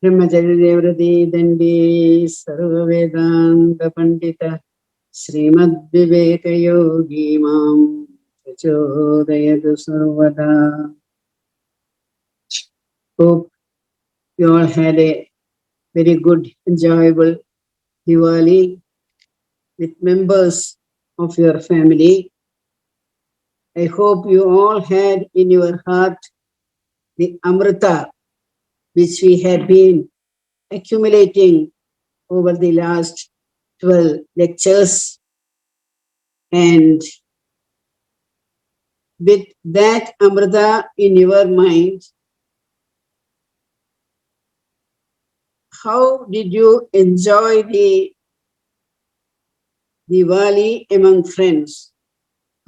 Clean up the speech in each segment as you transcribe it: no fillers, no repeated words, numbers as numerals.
Brahmacharya Devrati Dandi Sarva Vedanta Pandita Srimad Viveka Yogi Mam Prachodayatu Sarvada. Hope you all had a very good, enjoyable Diwali with members of your family. I hope you all had in your heart the amritha which we had been accumulating over the last 12 lectures. And with that amrita in your mind, how did you enjoy the Diwali among friends?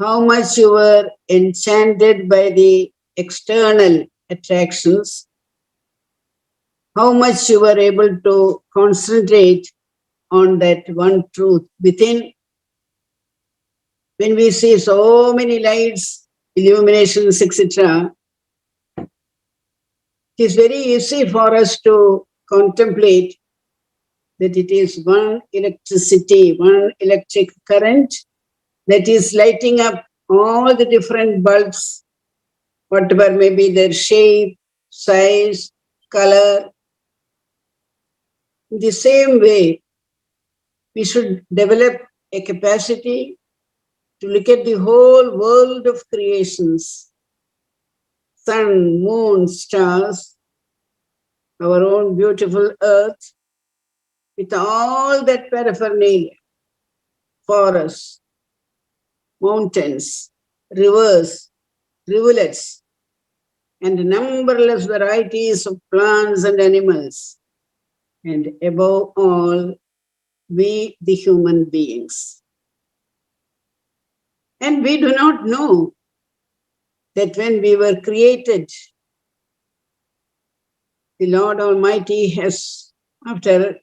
How much you were enchanted by the external attractions? How much you were able to concentrate on that one truth within? When we see so many lights, illuminations, etc., it is very easy for us to contemplate that it is one electricity, one electric current that is lighting up all the different bulbs, whatever may be their shape, size, color. In the same way, we should develop a capacity to look at the whole world of creations, sun, moon, stars, our own beautiful earth, with all that paraphernalia, forests, mountains, rivers, rivulets, and numberless varieties of plants and animals, and above all, we the human beings. And we do not know that when we were created, the Lord Almighty has, after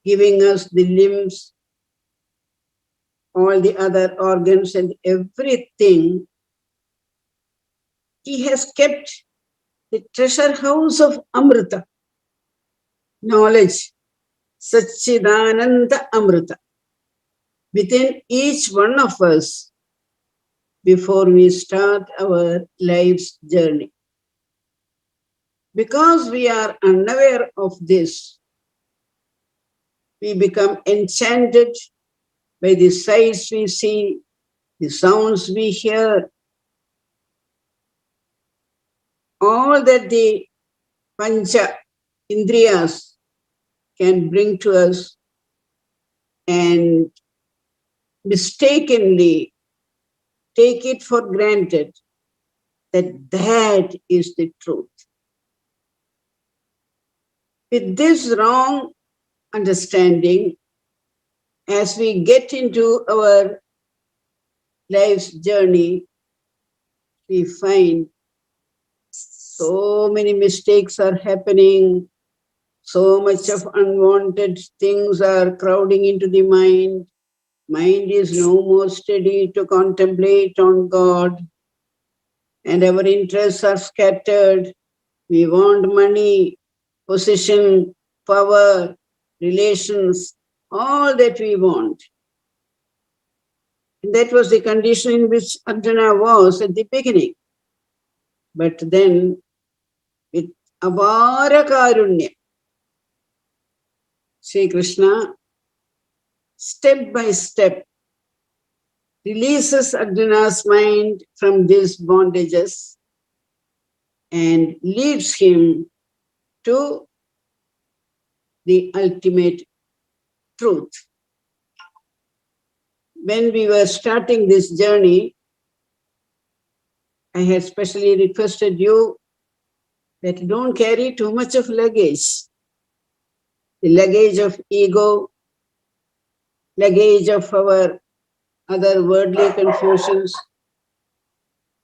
giving us the limbs, all the other organs and everything, He has kept the treasure house of Amrita, knowledge, Satchidananda Amrita, within each one of us before we start our life's journey. Because we are unaware of this, we become enchanted by the sights we see, the sounds we hear, all that the Pancha Indriyas can bring to us, and mistakenly take it for granted that that is the truth. With this wrong understanding, as we get into our life's journey, we find so many mistakes are happening, so much of unwanted things are crowding into the mind. Mind is no more steady to contemplate on God, and our interests are scattered. We want money, position, power, relations, all that we want. And that was the condition in which Arjuna was at the beginning. But then, with Abara Karunya, Sri Krishna, step by step, releases Arjuna's mind from these bondages and leads him to the ultimate truth. When we were starting this journey, I had specially requested you that don't carry too much of luggage. The luggage of ego, luggage of our other worldly confusions,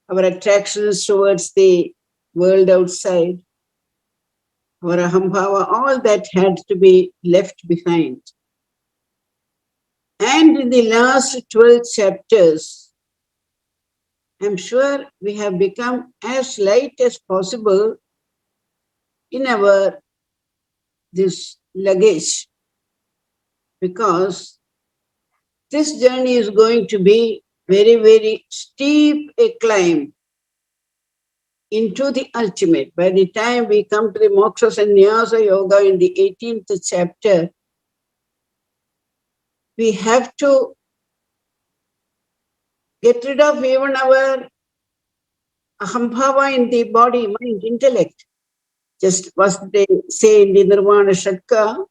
our attractions towards the world outside, our ahambhava, all that had to be left behind. And in the last 12 chapters, I'm sure we have become as light as possible in our this luggage, because this journey is going to be very, very steep a climb into the ultimate. By the time we come to the moksha sannyasa yoga in the 18th chapter, we have to get rid of even our ahambhava in the body, mind, intellect. Just what they say in the Nirvana Shatka,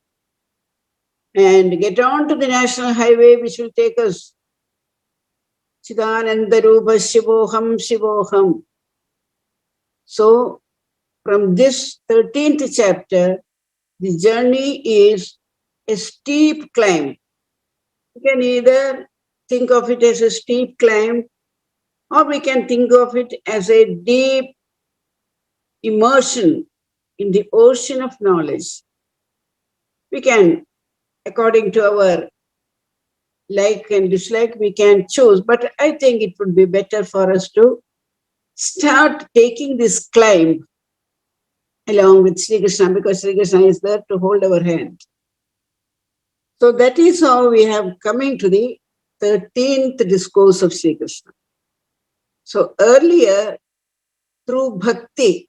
and get on to the national highway, which will take us Chidananda Rupa Shivoham Shivoham. So, from this 13th chapter, the journey is a steep climb. We can either think of it as a steep climb, or we can think of it as a deep immersion in the ocean of knowledge. We can, according to our like and dislike, we can choose. But I think it would be better for us to start taking this climb along with Sri Krishna, because Sri Krishna is there to hold our hand. So that is how we have coming to the 13th discourse of Sri Krishna. So earlier, through bhakti,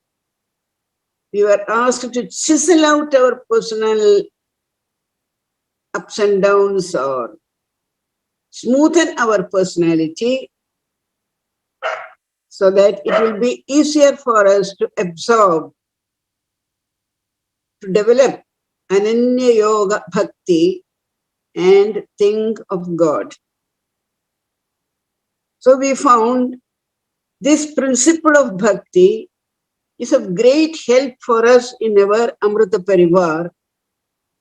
we were asked to chisel out our personal ups and downs or smoothen our personality so that it will be easier for us to absorb, to develop Ananya Yoga Bhakti and think of God. So we found this principle of Bhakti is of great help for us in our amritha parivar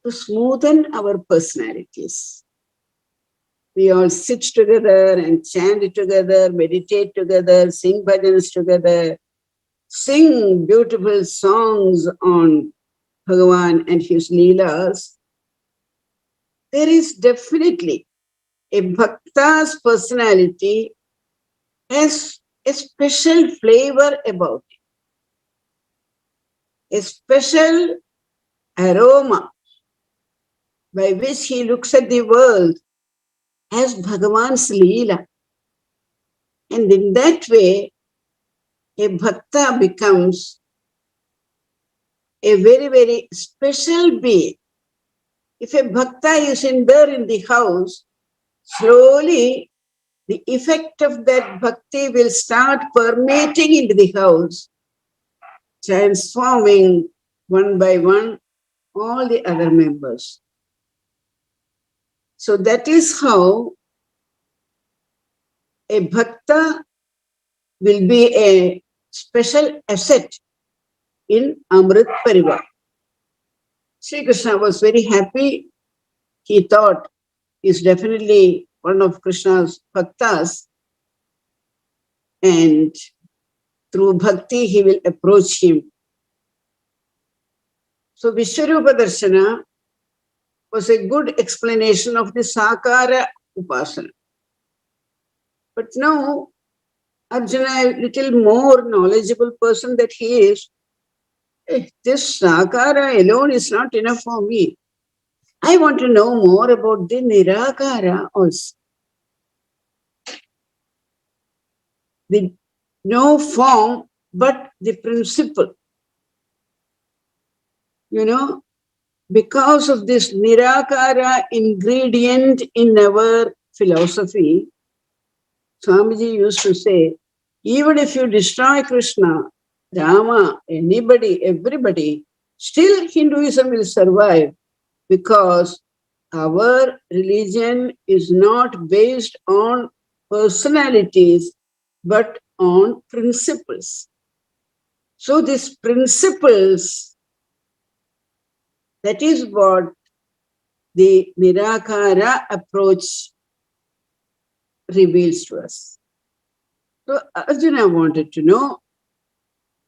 to smoothen our personalities. We all sit together and chant together, meditate together, sing bhajans together, sing beautiful songs on Bhagavan and his leelas. There is definitely a bhakta's personality has a special flavor about it, a special aroma by which he looks at the world as Bhagavan's leela. And in that way, a bhakta becomes a very, very special being. If a bhakta is in there in the house, slowly the effect of that bhakti will start permeating into the house, transforming one by one all the other members. So that is how a bhakta will be a special asset in Amrit Parivar. Sri Krishna was very happy. He thought he's definitely one of Krishna's bhaktas, and through bhakti he will approach him. So Vishwarupa Darshana was a good explanation of the Sakara Upasana. But now Arjuna, a little more knowledgeable person that he is, this Sakara alone is not enough for me. I want to know more about the Nirakara also. The no form, but the principle. You know, because of this Nirakara ingredient in our philosophy, Swamiji used to say, even if you destroy Krishna, Rama, anybody, everybody, still Hinduism will survive, because our religion is not based on personalities, but on principles. So these principles, that is what the Nirakara approach reveals to us. So Arjuna wanted to know,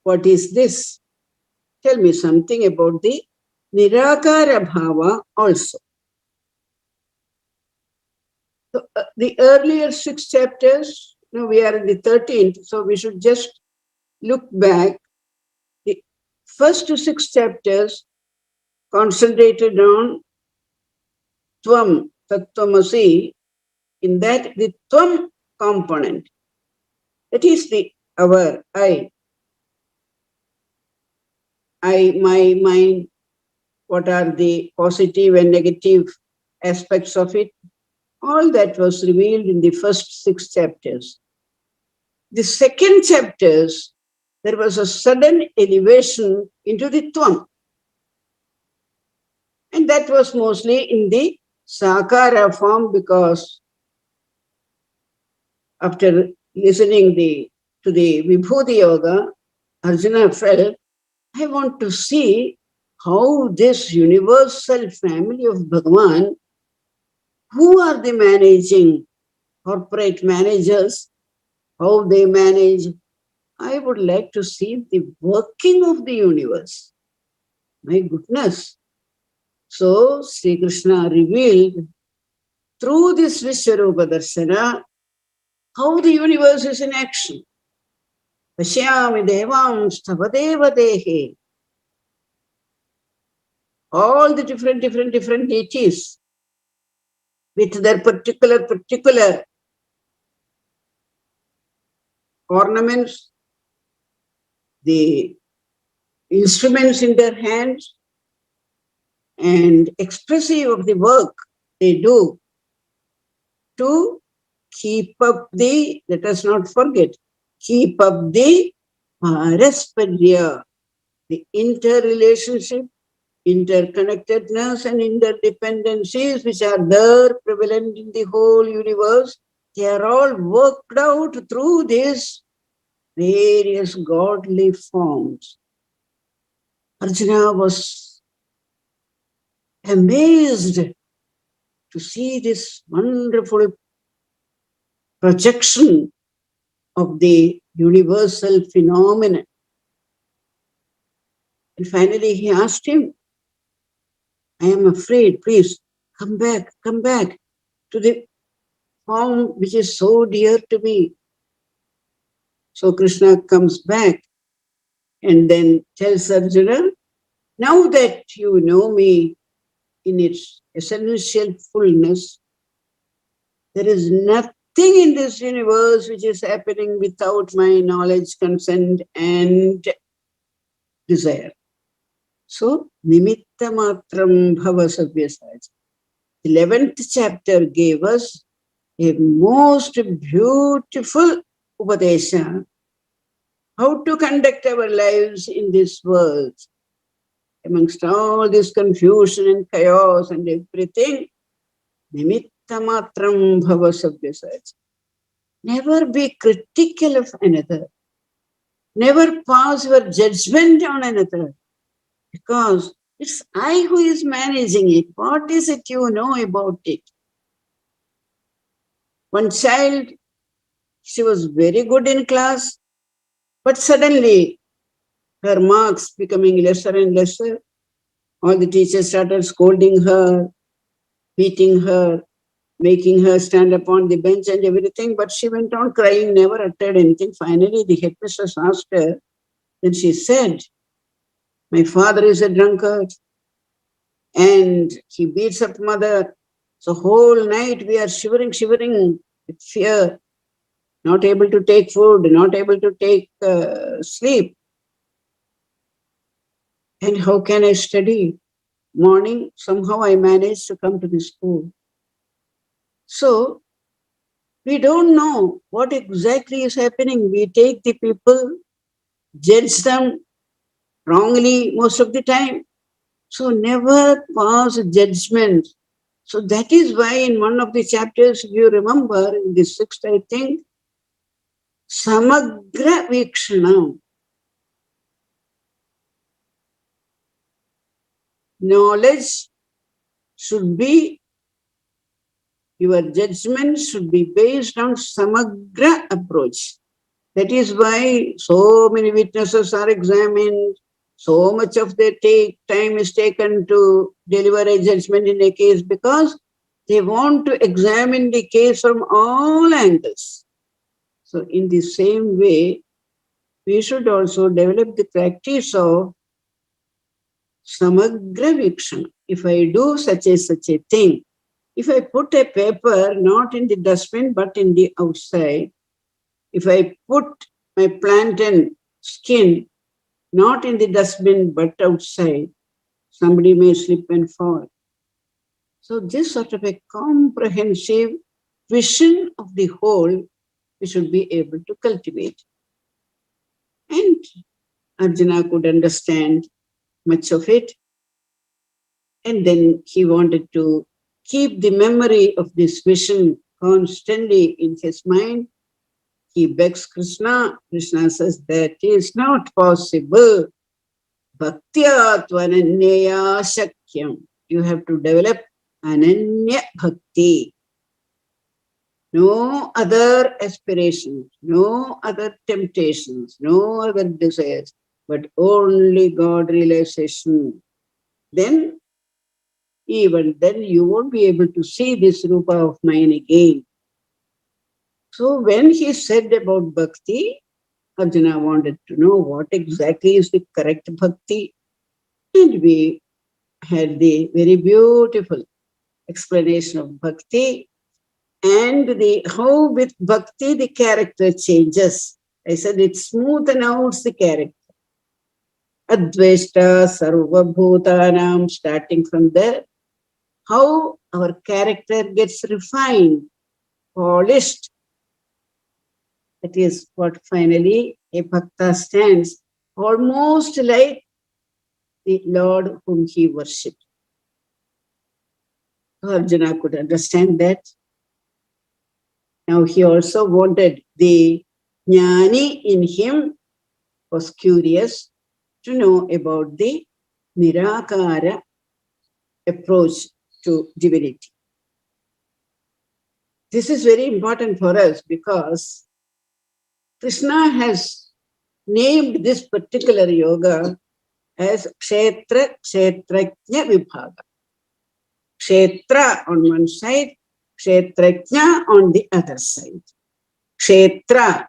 what is this? Tell me something about the Nirakara Bhava also. So, the earlier 6 chapters, now we are in the 13th, so we should just look back. The first 6 chapters concentrated on Tvam, Tattvamasi, in that the Tvam component, that is the our I, my mind, what are the positive and negative aspects of it, all that was revealed in the first 6 chapters. The second chapters, there was a sudden elevation into the Tvam. And that was mostly in the Sakara form, because after listening to the Vibhuti Yoga, Arjuna felt, I want to see how this universal family of Bhagavan, who are the managing corporate managers, how they manage. I would like to see the working of the universe. My goodness. So Sri Krishna revealed through this Vishwarupa Darshana how the universe is in action. Pashyami devams tava devadehe. All the different deities with their particular ornaments, the instruments in their hands, and expressive of the work they do to keep up the, let us not forget, keep up the parasparya, the interrelationship, interconnectedness and interdependencies which are there prevalent in the whole universe. They are all worked out through these various godly forms. Arjuna was amazed to see this wonderful projection of the universal phenomenon. And finally he asked him, I am afraid, please come back to the form which is so dear to me. So Krishna comes back and then tells Arjuna, now that you know me in its essential fullness, there is nothing in this universe which is happening without my knowledge, consent and desire. So, nimitta matram bhava sabyasaja. 11th chapter gave us a most beautiful upadesha, how to conduct our lives in this world. Amongst all this confusion and chaos and everything, nimitta matram bhava sabyasaja. Never be critical of another. Never pass your judgment on another, because it's I who is managing it. What is it you know about it? One child, she was very good in class, but suddenly her marks becoming lesser and lesser. All the teachers started scolding her, beating her, making her stand upon the bench and everything, but she went on crying, never uttered anything. Finally, the headmistress asked her, then she said, my father is a drunkard and he beats up mother. So whole night we are shivering with fear, not able to take food, not able to take sleep. And how can I study? Morning, somehow I managed to come to the school. So we don't know what exactly is happening. We take the people, judge them wrongly most of the time. So never pass judgment. So that is why in one of the chapters, if you remember, in the 6th, I think, Samagra Vikshana. Knowledge should be, your judgment should be based on Samagra approach. That is why so many witnesses are examined, so much of their time is taken to deliver a judgment in a case, because they want to examine the case from all angles. So in the same way, we should also develop the practice of Samagra Vikshana. If I do such a thing, if I put a paper not in the dustbin but in the outside, if I put my plantain skin not in the dustbin but outside, somebody may slip and fall. So this sort of a comprehensive vision of the whole we should be able to cultivate. And Arjuna could understand much of it. And then he wanted to keep the memory of this vision constantly in his mind. He begs Krishna. Krishna says that is not possible. Bhaktya tvananyaya shakyam. You have to develop ananya bhakti. No other aspirations, no other temptations, no other desires, but only God realization. Then, even then, you won't be able to see this Rupa of mine again. So when he said about bhakti, Arjuna wanted to know what exactly is the correct bhakti. And we had the very beautiful explanation of bhakti and the how with bhakti the character changes. I said it smoothens out the character. Adveshta sarva bhutanam, starting from there, how our character gets refined, polished. That is what finally a bhakta stands, almost like the Lord whom he worshipped. Arjuna could understand that. Now he also wanted the jnani in him, was curious to know about the nirakara approach to divinity. This is very important for us because Krishna has named this particular yoga as Kshetra Kshetrajna Vibhaga. Kshetra on one side, Kshetrajna on the other side. Kshetra,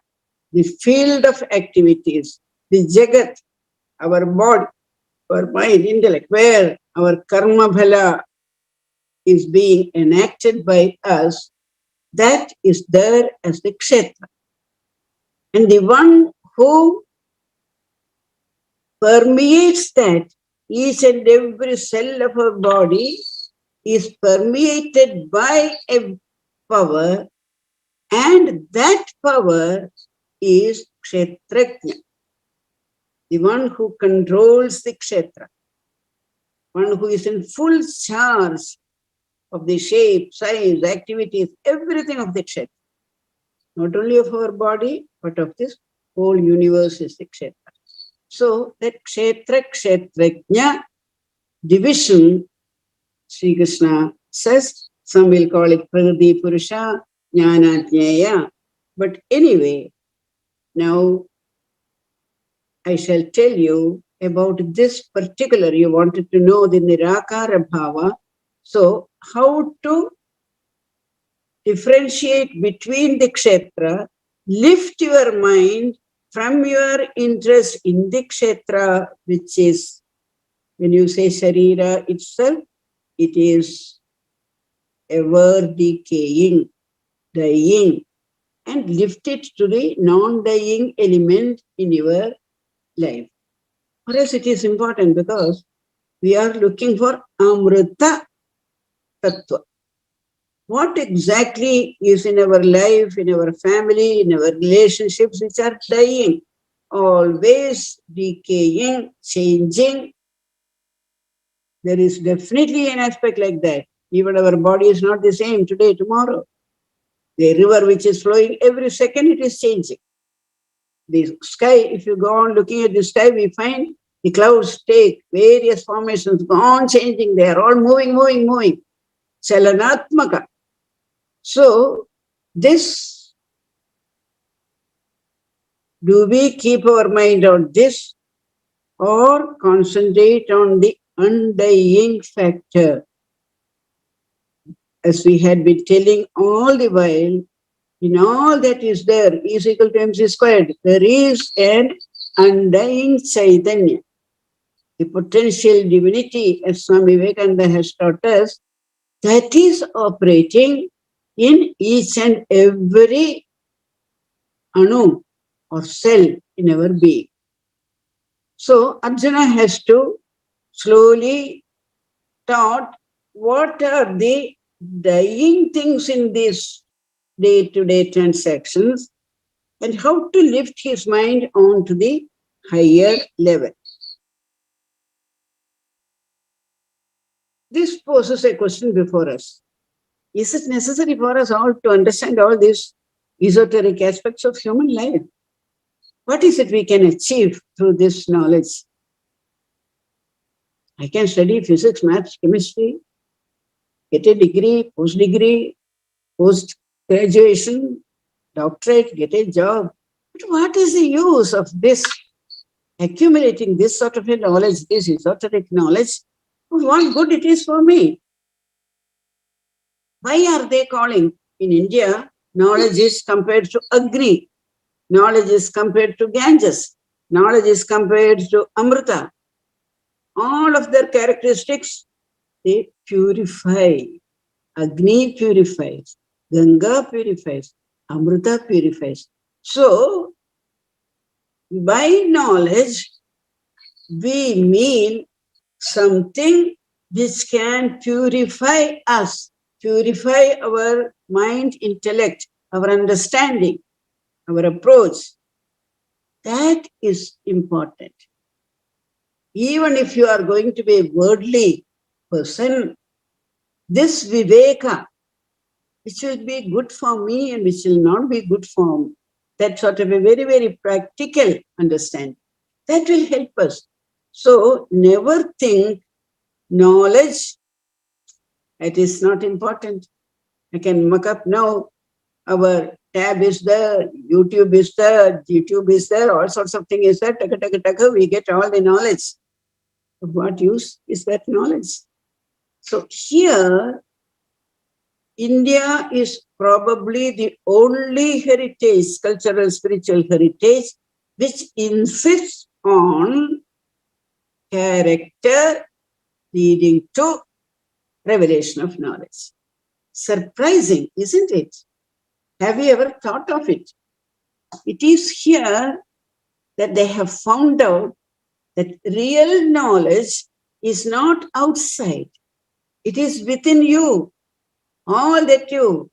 the field of activities, the Jagat, our body, our mind, intellect, where our karma bhala is being enacted by us, that is there as the Kshetra. And the one who permeates that, each and every cell of our body is permeated by a power, and that power is Kshetrajna, the one who controls the Kshetra, one who is in full charge of the shape, size, activities, everything of the Kshetra. Not only of our body, but of this whole universe is the Kshetra. So that Kshetra, Kshetrajna division, Sri Krishna says, some will call it Prakriti Purusha, Jnana Jnaya. But anyway, now I shall tell you about this particular, you wanted to know the Nirakara Bhava. So how to differentiate between the Kshetra, lift your mind from your interest in the Kshetra, which is, when you say Sharira itself, it is ever decaying, dying, and lift it to the non-dying element in your life. For us, it is important because we are looking for amritha tattva. What exactly is in our life, in our family, in our relationships which are dying, always decaying, changing? There is definitely an aspect like that. Even our body is not the same today, tomorrow. The river which is flowing every second, it is changing. The sky, if you go on looking at the sky, we find the clouds take various formations, go on changing. They are all moving. Chalanatmaka. So, this, do we keep our mind on this or concentrate on the undying factor? As we had been telling all the while, in all that is there, E is equal to mc squared, there is an undying Chaitanya. the potential divinity, as Swami Vivekananda has taught us, that is operating in each and every anu or cell in our being. So Arjuna has to slowly taught what are the dying things in these day-to-day transactions and how to lift his mind on to the higher level. This poses a question before us. Is it necessary for us all to understand all these esoteric aspects of human life? What is it we can achieve through this knowledge? I can study physics, maths, chemistry, get a degree, post-degree, post-graduation, doctorate, get a job. But what is the use of this, accumulating this sort of a knowledge, this esoteric knowledge? What good it is for me? Why are they calling in India, knowledge is compared to Agni, knowledge is compared to Ganges, knowledge is compared to Amrita. All of their characteristics, they purify. Agni purifies, Ganga purifies, Amrita purifies. So, by knowledge, we mean something which can purify us, purify our mind, intellect, our understanding, our approach. That is important. Even if you are going to be a worldly person, this viveka, which will be good for me and which will not be good for me, that sort of a very, very practical understanding, that will help us. So never think knowledge, it is not important. I can muck up now. Our tab is there, YouTube is there, YouTube is there, all sorts of things is there. Taka, taka, taka, we get all the knowledge. Of what use is that knowledge? So here, India is probably the only heritage, cultural, spiritual heritage, which insists on character leading to revelation of knowledge. Surprising, isn't it? Have you ever thought of it? It is here that they have found out that real knowledge is not outside. It is within you. All that you.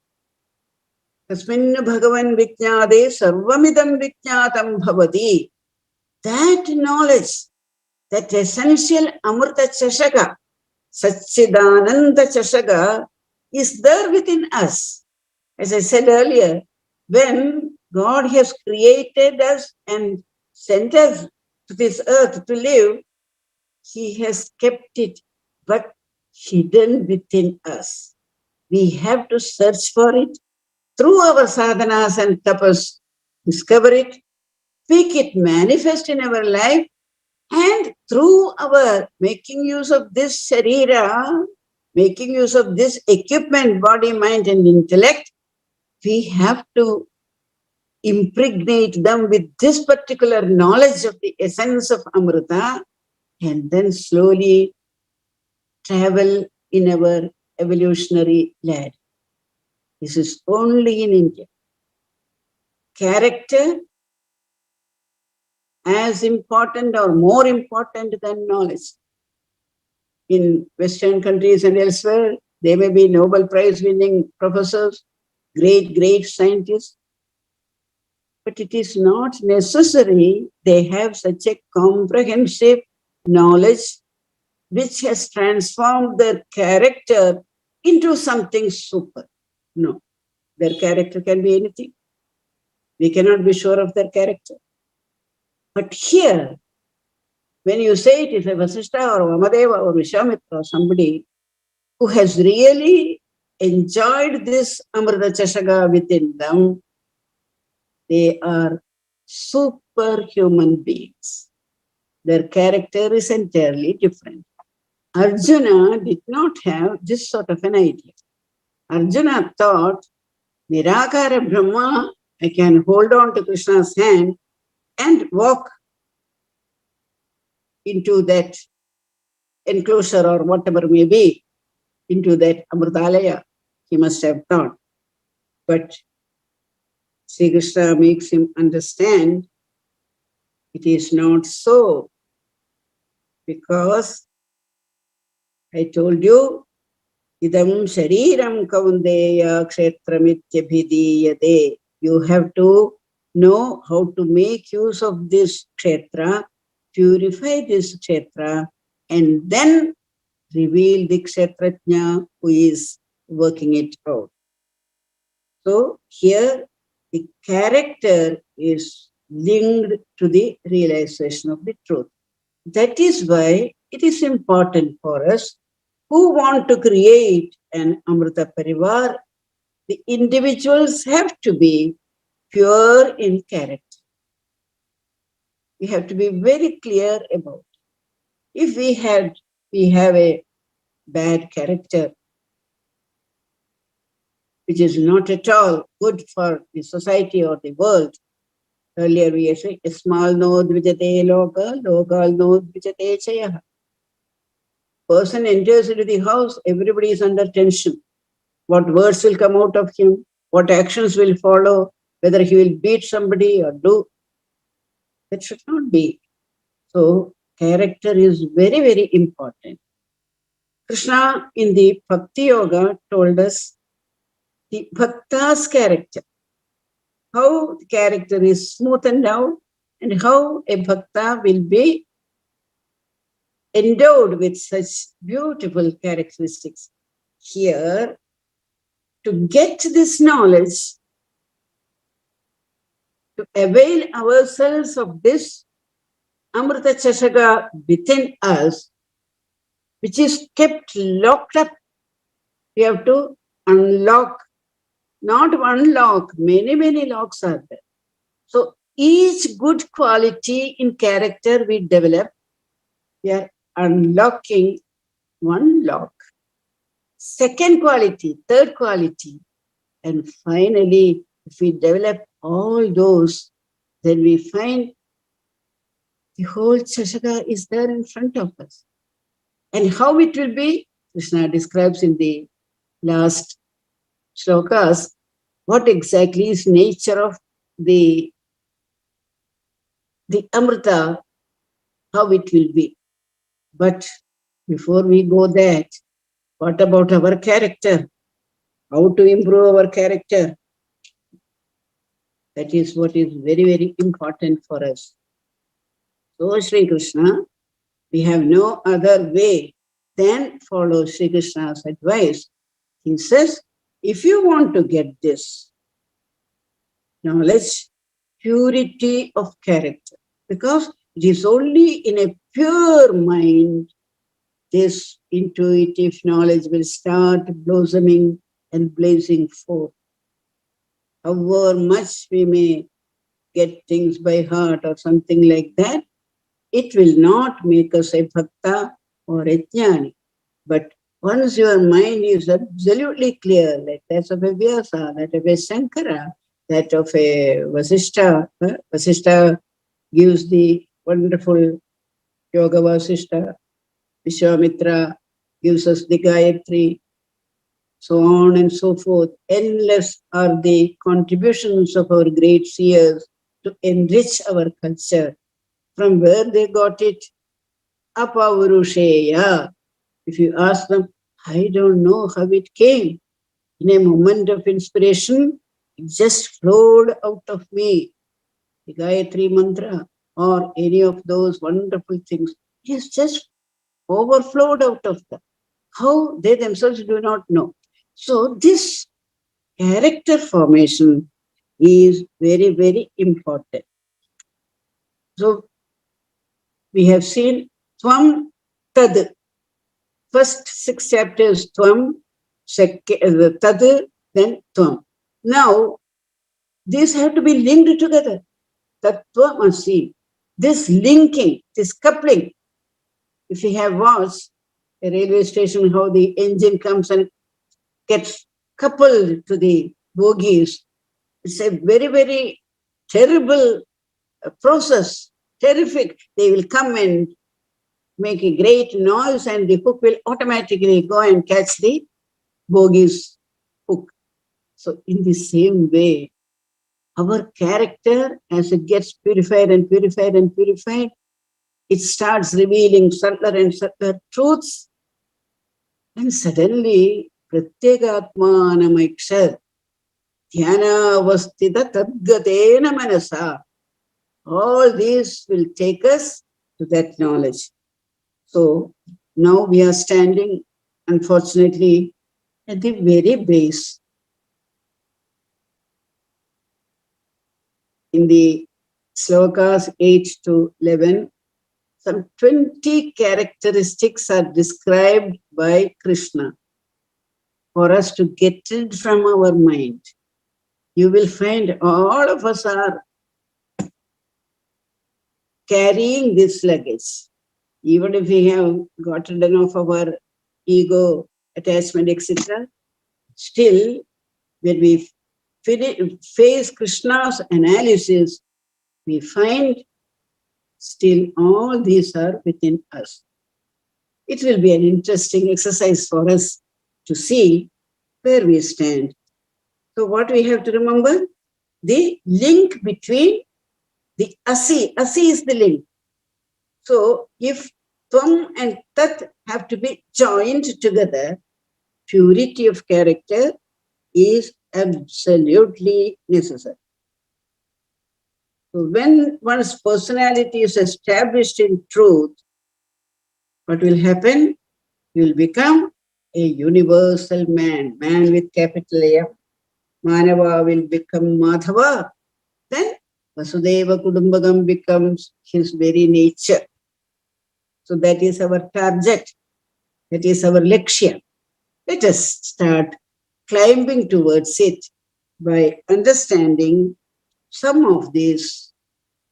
Tasmin bhagavan vijnade sarvamidam vijnatam bhavati. That knowledge, that essential amrita chashaka, Satchidananda chashaka, is there within us. As I said earlier, when God has created us and sent us to this earth to live, He has kept it, but hidden within us. We have to search for it through our sadhanas and tapas, discover it, make it manifest in our life, and through our making use of this sharira, making use of this equipment, body, mind, and intellect, we have to impregnate them with this particular knowledge of the essence of Amrita and then slowly travel in our evolutionary ladder. This is only in India. Character as important or more important than knowledge. In Western countries and elsewhere, there may be Nobel Prize winning professors, great scientists, but it is not necessary they have such a comprehensive knowledge which has transformed their character into something super. No, their character can be anything. We cannot be sure of their character. But here, when you say it is a Vasishtha or Vamadeva or Vishwamitra or somebody who has really enjoyed this Amrita Chashaka within them, they are superhuman beings. Their character is entirely different. Arjuna did not have this sort of an idea. Arjuna thought, Nirakara Brahma, I can hold on to Krishna's hand and walk into that enclosure or whatever may be, into that Amritalaya, he must have thought. But Sri Krishna makes him understand it is not so, because I told you, idam shariram kaundeya kshetramithyabhidiyate. You have to know how to make use of this kshetra, purify this kshetra, and then reveal the kshetrajna who is working it out. So here the character is linked to the realization of the truth. That is why it is important for us who want to create an Amrita Parivar. The individuals have to be pure in character. We have to be very clear about it. If we have a bad character, which is not at all good for the society or the world. Earlier we had said, Ismal no dvijate loka, lokal no dvijate chaya. Person enters into the house, everybody is under tension. What words will come out of him? What actions will follow? Whether he will beat somebody or do. That should not be. So, character is very, very important. Krishna in the Bhakti Yoga told us the Bhakta's character. How the character is smoothened out and how a Bhakta will be endowed with such beautiful characteristics. Here, to get this knowledge, to avail ourselves of this Amrita Chashaka within us, which is kept locked up, we have to unlock, not one lock, many, many locks are there. So each good quality in character we develop, we are unlocking one lock. Second quality, third quality, and finally, if we develop all those, then we find the whole Chashaka is there in front of us. And how it will be, Krishna describes in the last shlokas, what exactly is nature of the Amrita, how it will be. But before we go that, what about our character? How to improve our character? That is what is very, very important for us. So Sri Krishna, we have no other way than follow Sri Krishna's advice. He says, if you want to get this knowledge, purity of character, because it is only in a pure mind this intuitive knowledge will start blossoming and blazing forth. However much we may get things by heart or something like that, it will not make us a bhakta or a jnani. But once your mind is absolutely clear, like that of a Vyasa, that of a Shankara, that of a Vasishtha, Vasishtha gives the wonderful Yoga Vasishtha, Vishwamitra gives us the Gayatri, so on and so forth. Endless are the contributions of our great seers to enrich our culture. From where they got it? Apavurusheya. If you ask them, I don't know how it came. In a moment of inspiration, it just flowed out of me. The Gayatri Mantra or any of those wonderful things. It has just overflowed out of them. How they themselves do not know. So this character formation is very, very important. So we have seen Tvam Tad. First 6 chapters Tvam, Tad, then Tvam. Now, these have to be linked together. Tattvamasi. This linking, this coupling. If you have watched a railway station, how the engine comes and gets coupled to the bogies, it's a very, very terrible process. Terrific. They will come and make a great noise and the hook will automatically go and catch the bogey's hook. So in the same way, our character, as it gets purified and purified and purified, it starts revealing subtler and subtler truths. And suddenly, Pratyegatmanamaiksha Dhyanavastita Tadgatena Manasa. All these will take us to that knowledge. So now we are standing, unfortunately, at the very base. In the slokas 8 to 11, some 20 characteristics are described by Krishna for us to get it from our mind. You will find all of us are carrying this luggage. Even if we have gotten rid of our ego, attachment, etc., still, when we face Krishna's analysis, we find still all these are within us. It will be an interesting exercise for us to see where we stand. So what we have to remember? The link between the asi. Asi is the link. So if tvam and tat have to be joined together, purity of character is absolutely necessary. So when one's personality is established in truth, what will happen? You will become a universal man, man with capital A. Manava will become Madhava. Then Vasudeva Kudumbagam becomes his very nature. So that is our target. That is our lakshya. Let us start climbing towards it by understanding some of these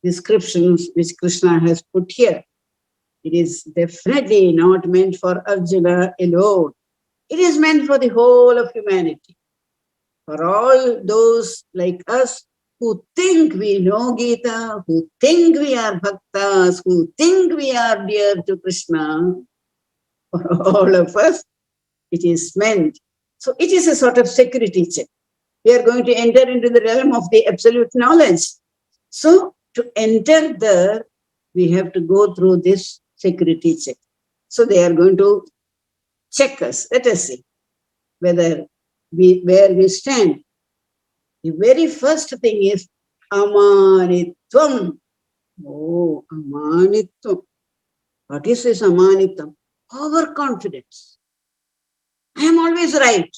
descriptions which Krishna has put here. It is definitely not meant for Arjuna alone. It is meant for the whole of humanity. For all those like us who think we know Gita, who think we are bhaktas, who think we are dear to Krishna, for all of us, it is meant. So it is a sort of security check. We are going to enter into the realm of the absolute knowledge. So to enter there, we have to go through this security check. So they are going to check us. Let us see where we stand. The very first thing is amanitvam. Oh, amanitvam. What is this amanitvam? Overconfidence. I am always right.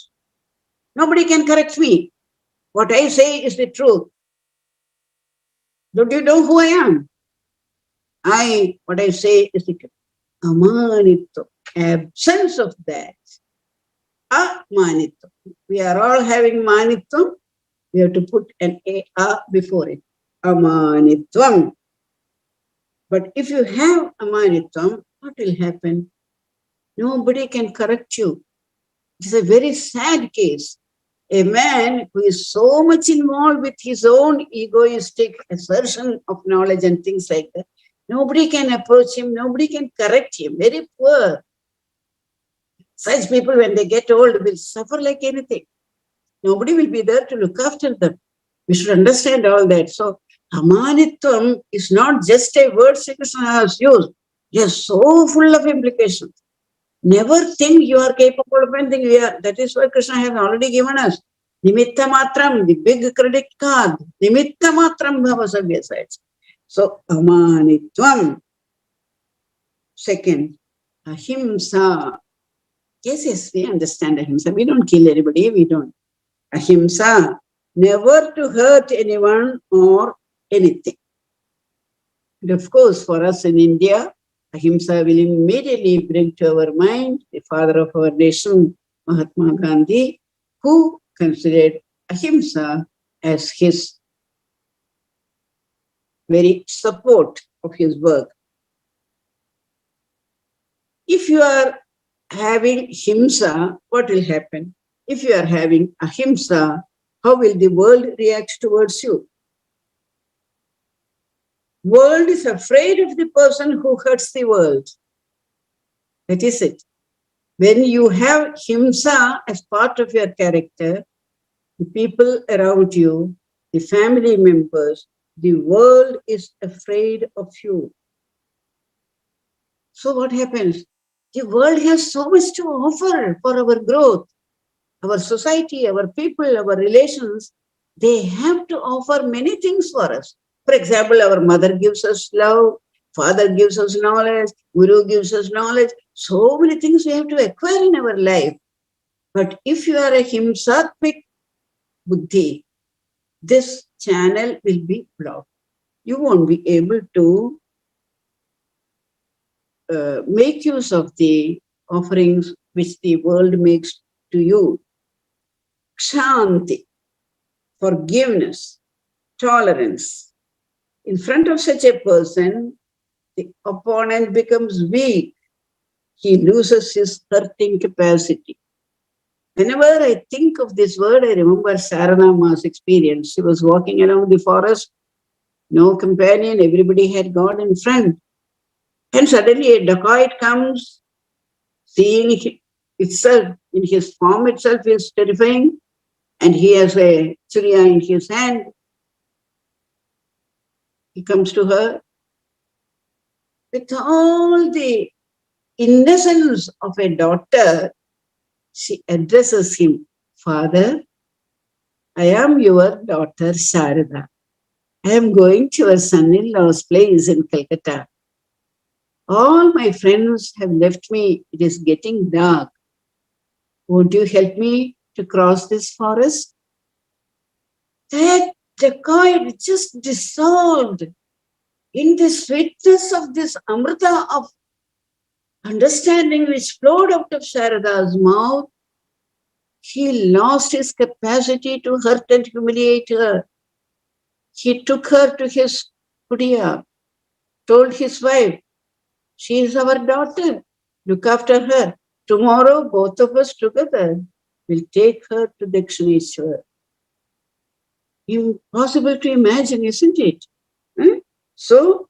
Nobody can correct me. What I say is the truth. Don't you know who I am? What I say is the truth. Amanitvam. Absence of that. Amanitvam. We are all having manitvam. We have to put an A before it. Amanitvam. But if you have amanitvam, what will happen? Nobody can correct you. It is a very sad case. A man who is so much involved with his own egoistic assertion of knowledge and things like that, nobody can approach him, nobody can correct him. Very poor. Such people, when they get old, will suffer like anything. Nobody will be there to look after them. We should understand all that. So, amanitvam is not just a word Sri Krishna has used. It is so full of implications. Never think you are capable of anything. That is why Krishna has already given us. Nimitta matram, the big credit card. Nimitta matram bhavasavya sides. So, amanitvam. Second, ahimsa. Yes, we understand ahimsa. We don't kill anybody. We don't. Ahimsa. Never to hurt anyone or anything. And of course, for us in India, ahimsa will immediately bring to our mind the father of our nation, Mahatma Gandhi, who considered ahimsa as his very support of his work. If you are having himsa, what will happen? If you are having ahimsa, how will the world react towards you? World is afraid of the person who hurts the world. That is it. When you have himsa as part of your character, the people around you, the family members, the world is afraid of you. So what happens? The world has so much to offer for our growth. Our society, our people, our relations, they have to offer many things for us. For example, our mother gives us love, father gives us knowledge, guru gives us knowledge. So many things we have to acquire in our life. But if you are a himsatmik buddhi, this channel will be blocked. You won't be able to make use of the offerings which the world makes to you. Kshanti, forgiveness, tolerance. In front of such a person, the opponent becomes weak. He loses his hurting capacity. Whenever I think of this word, I remember Saranama's experience. She was walking along the forest, no companion, everybody had gone in front. And suddenly a dacoit comes, seeing itself, in his form itself is terrifying, and he has a churiya in his hand. He comes to her with all the innocence of a daughter. She addresses him, Father, I am your daughter Sharada. I am going to your son-in-law's place in Calcutta. All my friends have left me. It is getting dark. Won't you help me to cross this forest? That dacoit just dissolved in the sweetness of this amritha of understanding which flowed out of Sharada's mouth. He lost his capacity to hurt and humiliate her. He took her to his kudiya, told his wife, she is our daughter, look after her. Tomorrow, both of us together will take her to Dakshineshwar. Impossible to imagine, isn't it? So,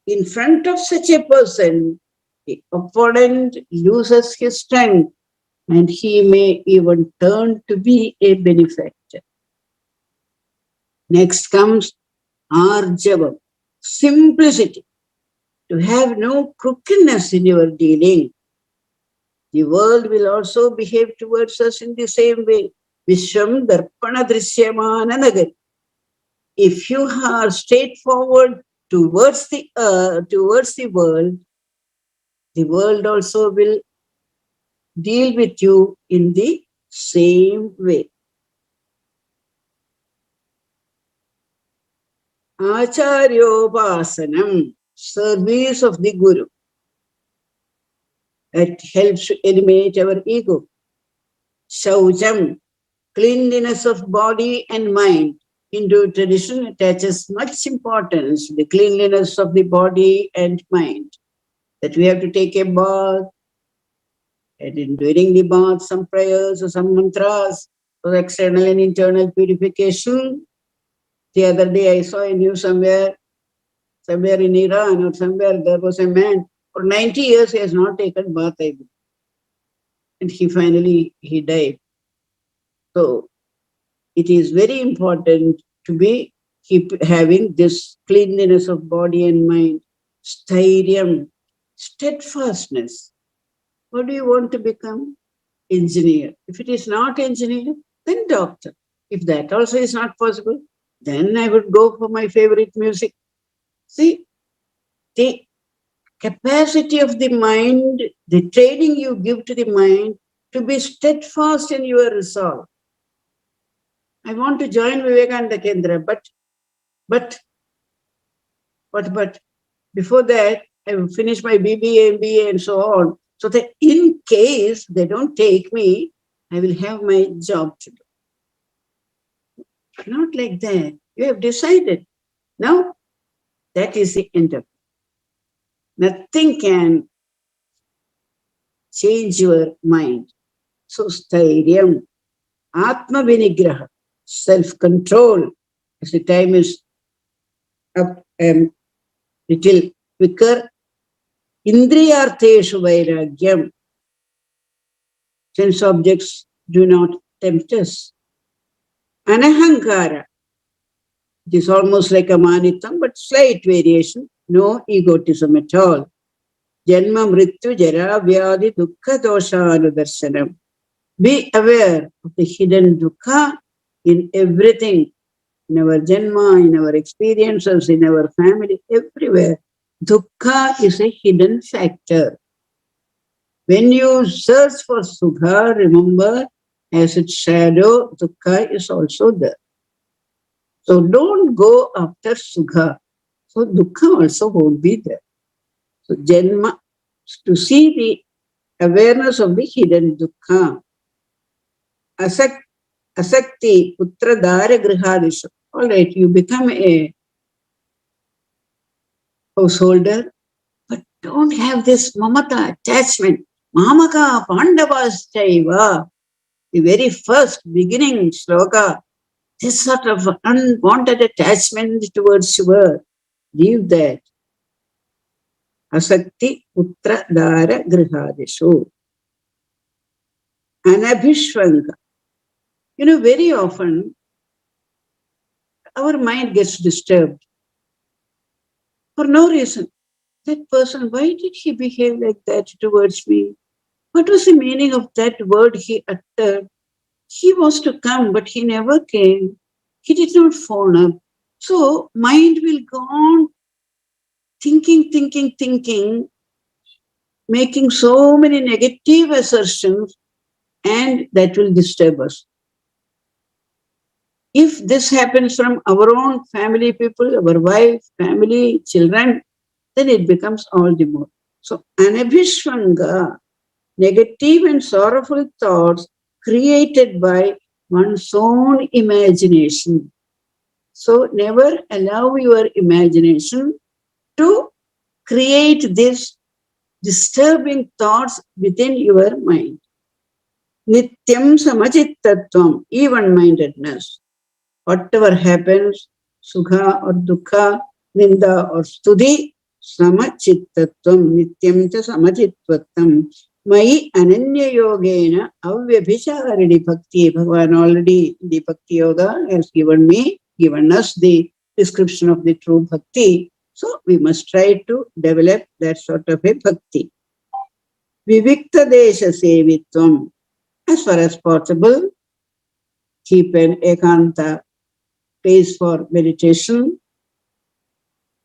in front of such a person, the opponent loses his strength and he may even turn to be a benefactor. Next comes arjavam, simplicity, to have no crookedness in your dealing. The world will also behave towards us in the same way. Vishwam darpana drishyamana nagari. If you are straightforward towards the world also will deal with you in the same way. Acharyopasanam, service of the Guru. It helps to eliminate our ego. Shaucham, cleanliness of body and mind. Hindu tradition attaches much importance to the cleanliness of the body and mind. That we have to take a bath, and during the bath, some prayers or some mantras for external and internal purification. The other day I saw a news somewhere in Iran or somewhere, there was a man, for 90 years he has not taken bath, and he died. So it is very important to keep having this cleanliness of body and mind. Stairyam, steadfastness. What do you want to become? Engineer. If it is not engineer, then doctor. If that also is not possible, then I would go for my favorite music. See, the capacity of the mind, the training you give to the mind to be steadfast in your resolve. I want to join Vivekananda Kendra, but before that, I will finish my BBA, MBA and so on. So that in case they don't take me, I will have my job to do. Not like that. You have decided. Now, that is the end of it. Nothing can change your mind. So, stairyam, atma vinigraha, self-control. As the time is up, little quicker. Indriyartheshu vairagyam. Sense objects do not tempt us. Anahankara. It is almost like a manitam, but slight variation. No egotism at all. Janma mrityu jara vyadi dukkha doshanudarsanam. Be aware of the hidden dukkha in everything, in our janma, in our experiences, in our family, everywhere. Dukkha is a hidden factor. When you search for sukha, remember, as its shadow, dukkha is also there. So don't go after sukha. So dukkha also won't be there. So janma, to see the awareness of the hidden dukkha. Asakti, putra dara grihadisha. All right, you become a householder, but don't have this mamata attachment. Mamaka pandavas chaiva. The very first beginning sloka, this sort of unwanted attachment towards your, leave that. Asakti putra dara grihadishu. Anabhishvanga. Very often our mind gets disturbed for no reason. That person, why did he behave like that towards me? What was the meaning of that word he uttered? He was to come, but he never came. He did not phone up. So mind will go on thinking, making so many negative assertions, and that will disturb us. If this happens from our own family people, our wife, family, children, then it becomes all the more. So, anabhishvanga, negative and sorrowful thoughts created by one's own imagination. So, never allow your imagination to create these disturbing thoughts within your mind. Nityam samachittatvam, even-mindedness. Whatever happens, sukha or dukkha, ninda or stuti, samachittatvam, nityam cha samachitvattam. Mai ananya yogena avyabhicharini bhakti. Bhagavan already in the bhakti yoga has given us the description of the true bhakti. So we must try to develop that sort of a bhakti. Vivikta desha sevitvam. As far as possible, keep an ekanta place for meditation.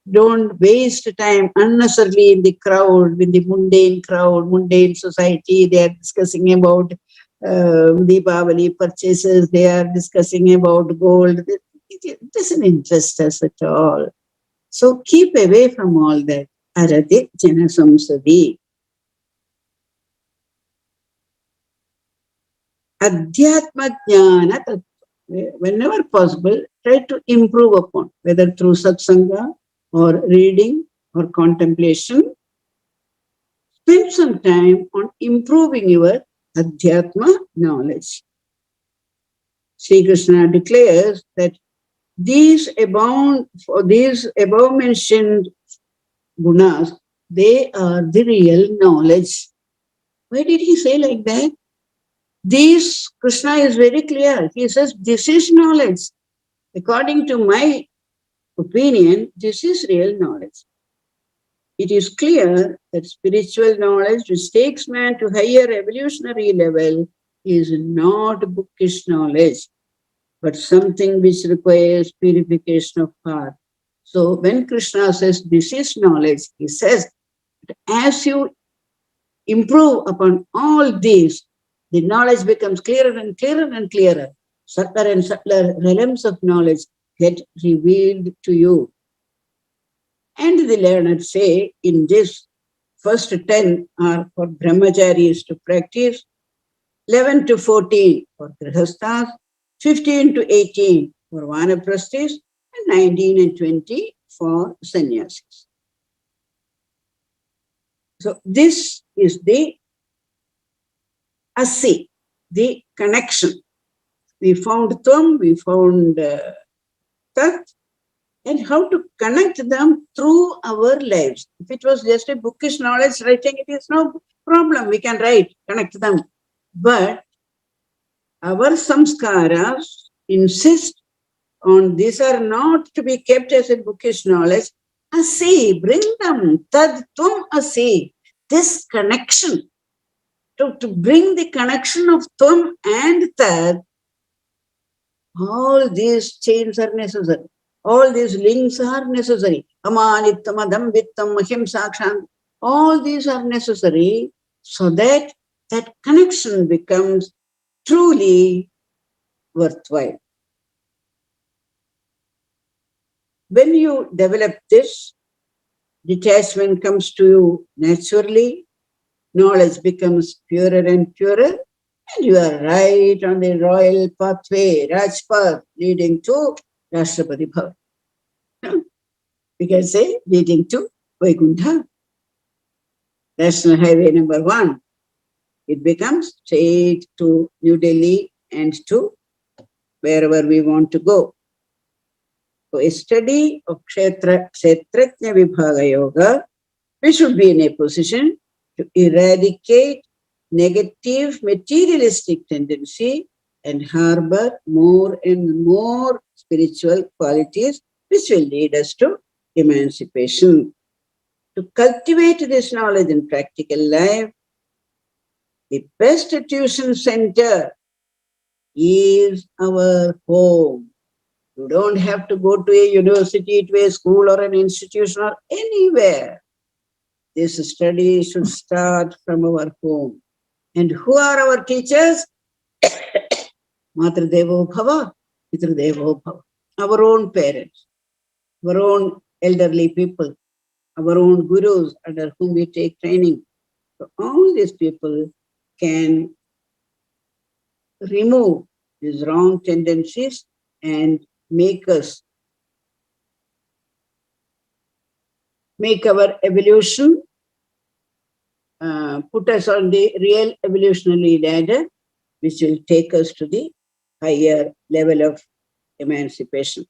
Don't waste time unnecessarily in the crowd, with the mundane society. They are discussing about Deepavali purchases. They are discussing about gold. It doesn't interest us at all. So keep away from all that. Arati jana samsadi. Adhyatma jnana tattva. Whenever possible, try to improve upon, whether through satsanga or reading or contemplation. Spend some time on improving your adhyatma knowledge. Sri Krishna declares that these above mentioned gunas, they are the real knowledge. Why did he say like that? This Krishna is very clear. He says, this is knowledge. According to my opinion, this is real knowledge. It is clear that spiritual knowledge which takes man to higher evolutionary level is not bookish knowledge, but something which requires purification of heart. So when Krishna says this is knowledge, he says, as you improve upon all these, the knowledge becomes clearer and clearer and clearer. Subtler and subtler realms of knowledge get revealed to you. And the learned say in this first 10 are for brahmacharis to practice, 11 to 14 for grihasthas, 15 to 18 for vanaprasthis, and 19 and 20 for sannyasis. So this is the asi, the connection. We found tvam, we found tat, and how to connect them through our lives. If it was just a bookish knowledge writing, it is no problem. We can write, connect them. But our samskaras insist on these are not to be kept as a bookish knowledge. Asi, bring them. Tad tum asi. This connection, to bring the connection of tum and tad, all these chains are necessary. All these links are necessary. Amanittam, adambittam, ahimsa, all these are necessary so that that connection becomes truly worthwhile. When you develop this, detachment comes to you naturally, knowledge becomes purer and purer, and you are right on the royal pathway, Rajpath, leading to Rashtrapati Bhavan. We can say leading to Vaikuntha. National Highway number 1. It becomes straight to New Delhi and to wherever we want to go. So a study of Kshetrajna Vibhaga Yoga, we should be in a position to eradicate negative materialistic tendency and harbor more and more spiritual qualities which will lead us to emancipation. To cultivate this knowledge in practical life, the best tuition center is our home. You don't have to go to a university, to a school or an institution or anywhere. This study should start from our home. And who are our teachers? Matradevo Bhava, Pitradevo Bhava. Our own parents, our own elderly people, our own gurus under whom we take training. So all these people can remove these wrong tendencies and make our evolution, put us on the real evolutionary ladder, which will take us to the higher level of emancipation.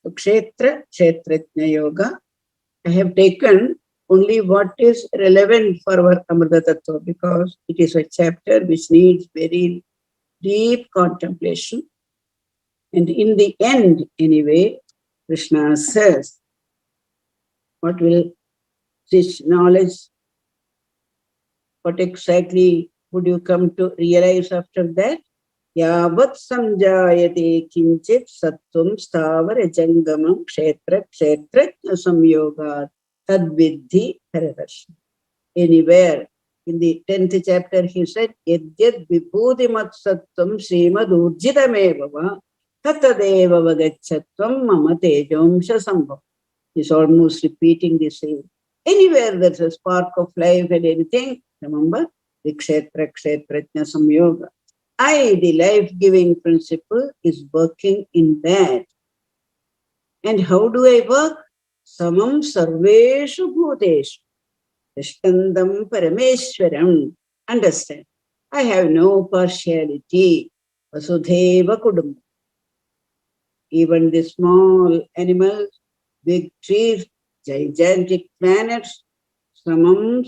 So, Kshetrajna Yoga, I have taken only what is relevant for our Amrita Tattva because it is a chapter which needs very deep contemplation. And in the end, anyway, Krishna says, what will this knowledge, what exactly would you come to realize after that? Yavat samjayate kinchit sattvam sthavara jangamam kshetra samyogat tadviddhi paradarshana. Anywhere in the 10th chapter he said, Yadyad vibhudimat sattvam srimad urjitameva tatadeva vagachatvam mama tejomsha sambhav. He's almost repeating the same. Anywhere there's a spark of life and anything, remember, the kshetrajna samyoga. The life-giving principle, is working in that. And how do I work? Samam sarveshu bhuteshu. Tishtandam parameshwaram. Understand. I have no partiality. Vasudheva kudum. Even the small animals, big trees, gigantic planets, samam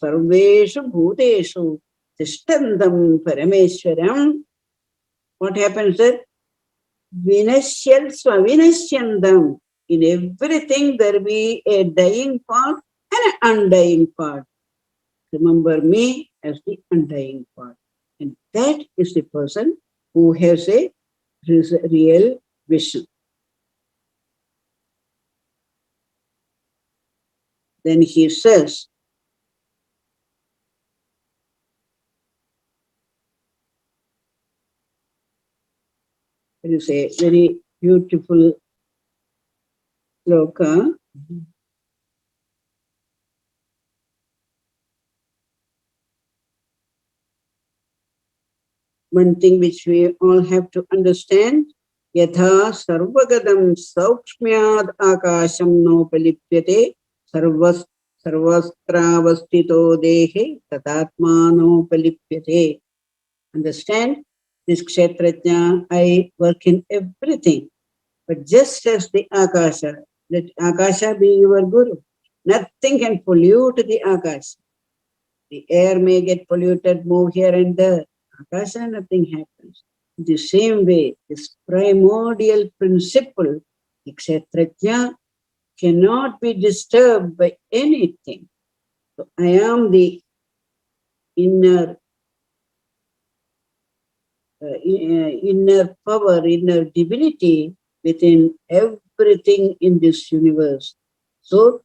sarveshu bhuteshu. Tishtandam parameshwaram. What happens there? Vinashyal swavinashyandam. In everything there be a dying part and an undying part. Remember me as the undying part. And that is the person who has a real vision. Then he says, it is a very beautiful sloka. One thing which we all have to understand, yatha sarvagadam saukshmyad akasham nopalipyate sarvastravastito dehe tatatma nopalipyate. Understand? this kshetrajna, I work in everything. But just as the akasha, let akasha be your guru. Nothing can pollute the akasha. The air may get polluted, move here and there. Akasha, nothing happens. In the same way, this primordial principle, the kshetrajna, cannot be disturbed by anything. So I am the inner power, inner divinity within everything in this universe. So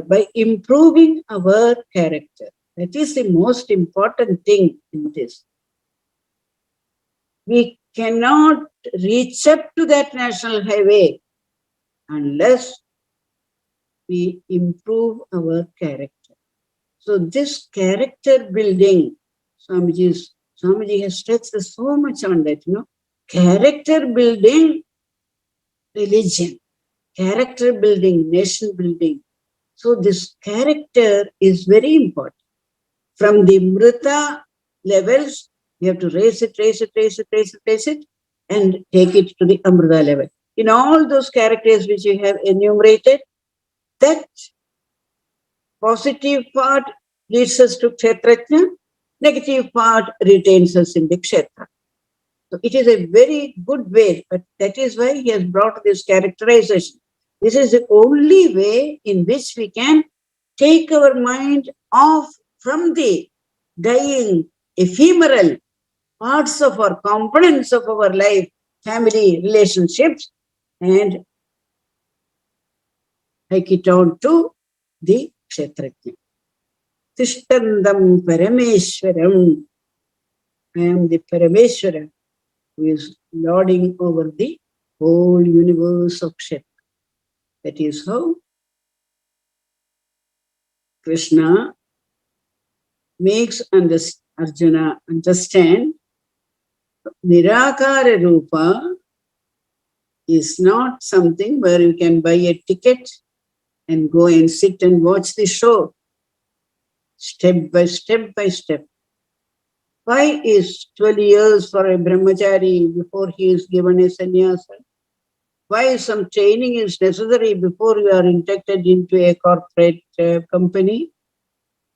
by improving our character, that is the most important thing in this. We cannot reach up to that national highway unless we improve our character. So this character building, Swamiji has stressed so much on that, character building religion, character building, nation building. So this character is very important. From the amritha levels, we have to raise it, and take it to the amritha level. In all those characters which you have enumerated, that positive part leads us to kshetrajna, negative part retains us in the kshetra. So it is a very good way, but that is why he has brought this characterization. This is the only way in which we can take our mind off from the dying, ephemeral parts of our components of our life, family, relationships, and take it on to the kshetrajna. Tishtandam Parameshwaram. I am the Parameshwara who is lording over the whole universe of kshetra. That is how Krishna makes Arjuna understand Nirakara Rupa is not something where you can buy a ticket and go and sit and watch the show. Step by step by step. Why is 12 years for a brahmachari before he is given a sannyasa? Why some training is necessary before you are inducted into a corporate company?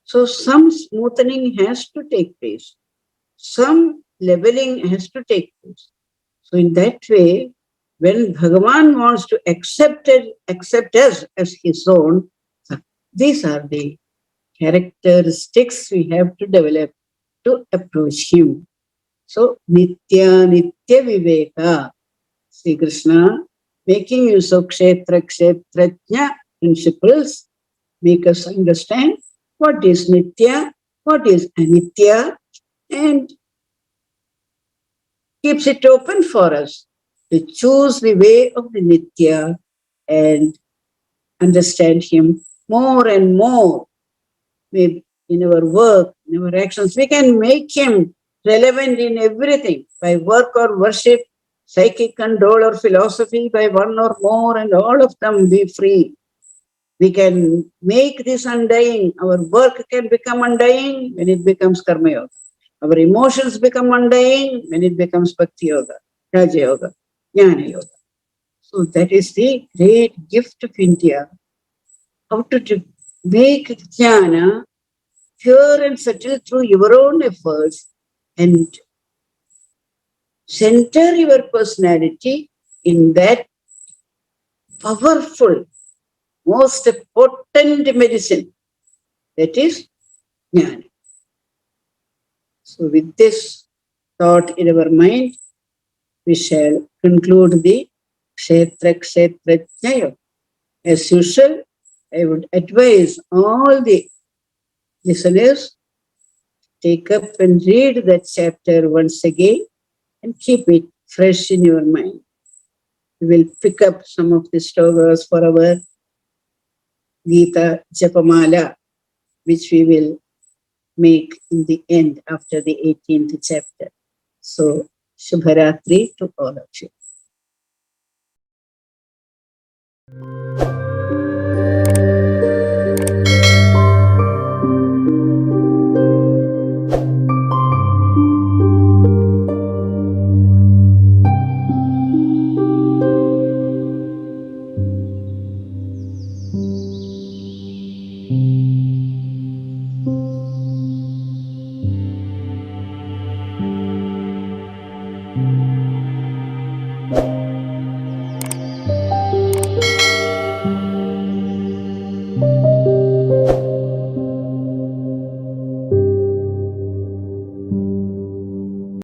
So some smoothening has to take place. Some leveling has to take place. So in that way, when Bhagavan wants to accept us as his own, these are the characteristics we have to develop to approach him. So Nitya Viveka, Sri Krishna, making use of kshetrajna principles, make us understand what is Nitya, what is Anitya, and keeps it open for us to choose the way of the Nitya and understand him more and more. Maybe in our work, in our actions, we can make him relevant in everything by work or worship, psychic control or philosophy, by one or more, and all of them be free. We can make this undying. Our work can become undying when it becomes karma yoga. Our emotions become undying when it becomes bhakti yoga, raja yoga, jnana yoga. So that is the great gift of India. How to make jnana pure and subtle through your own efforts and center your personality in that powerful, most potent medicine, that is jnana. So with this thought in our mind, we shall conclude the kshetrajna. As usual, I would advise all the listeners, take up and read that chapter once again and keep it fresh in your mind. We will pick up some of the slogas for our Gita Japamala, which we will make in the end after the 18th chapter. So, Shubharatri to all of you.